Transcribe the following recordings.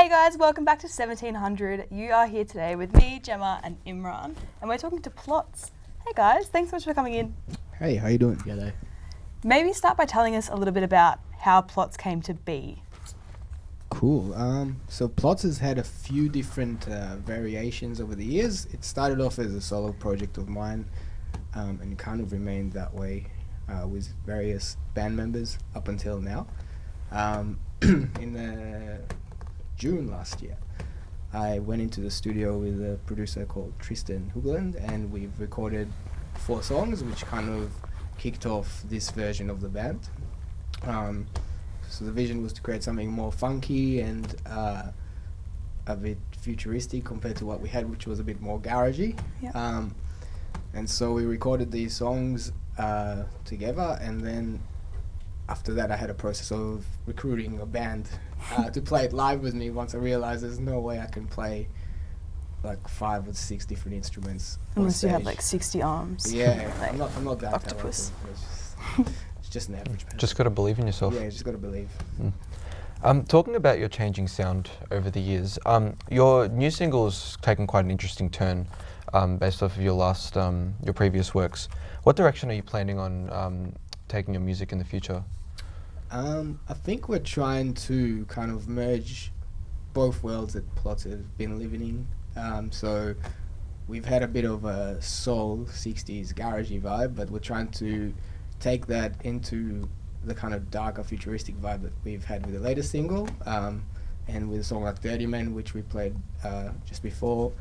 Hey guys, welcome back to 1700. You are here today with me, Jemma and Imran, and we're talking to Plotz. Hey guys, thanks so much for coming in. Hey, how you doing? G'day. Maybe start by telling us a little bit about how Plotz came to be. Cool. So Plotz has had a few different variations over the years. It started off as a solo project of mine, and kind of remained that way with various band members up until now. In June last year, I went into the studio with a producer called Tristan Hoogland, and we've recorded 4 songs, which kind of kicked off this version of the band. So the vision was to create something more funky and a bit futuristic compared to what we had, which was a bit more garagey. Yep. And so we recorded these songs together, and then after that I had a process of recruiting a band to play it live with me once I realized there's no way I can play like 5 or 6 different instruments Unless you have like 60 arms. Yeah, like I'm not that octopus. talented. It's just an average man. Just got to believe in yourself. Yeah, you just got to believe. Talking about your changing sound over the years, your new single's taken quite an interesting turn based off of your previous works. What direction are you planning on taking your music in the future? I think we're trying to kind of merge both worlds that Plotz has been living in. So we've had a bit of a soul 60s garagey vibe, but we're trying to take that into the kind of darker futuristic vibe that we've had with the latest single, and with a song like 30 Men, which we played just before,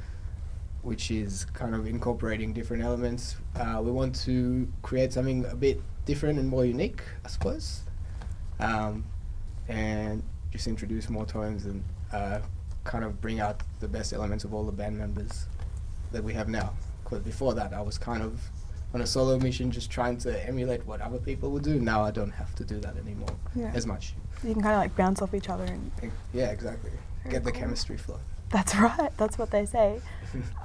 which is kind of incorporating different elements. We want to create something a bit different and more unique, I suppose, and just introduce more tones and kind of bring out the best elements of all the band members that we have now. Because before that I was kind of on a solo mission, just trying to emulate what other people would do. Now I don't have to do that anymore as much. You can kind of like bounce off each other. And yeah, exactly. Get the chemistry flow. That's right, that's what they say.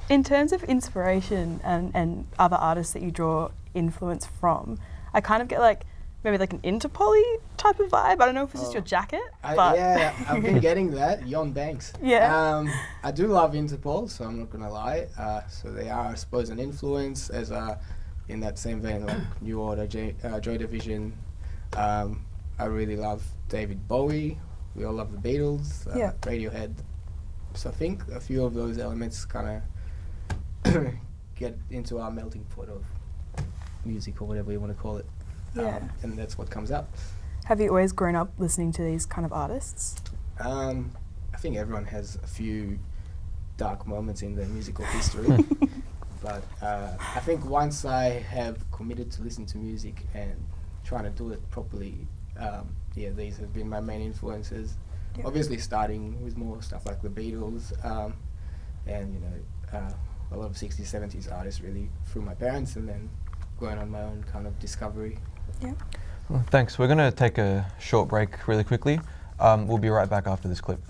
In terms of inspiration and other artists that you draw influence from, I kind of get like maybe like an Interpol-y type of vibe. I don't know if it's just your jacket, but yeah, I've been getting that. Yon Banks. Yeah. I do love Interpol, so I'm not gonna lie. So they are, I suppose, an influence as in that same vein, like New Order, Joy Division. I really love David Bowie. We all love the Beatles, Radiohead. So I think a few of those elements kind of get into our melting pot of music, or whatever you want to call it. And that's what comes out. Have you always grown up listening to these kind of artists? I think everyone has a few dark moments in their musical history. But I think once I have committed to listen to music and trying to do it properly, these have been my main influences. Yeah. Obviously starting with more stuff like the Beatles, and a lot of 60s, 70s artists really through my parents, and then going on my own kind of discovery. Yeah. Well, thanks. We're going to take a short break really quickly. We'll be right back after this clip.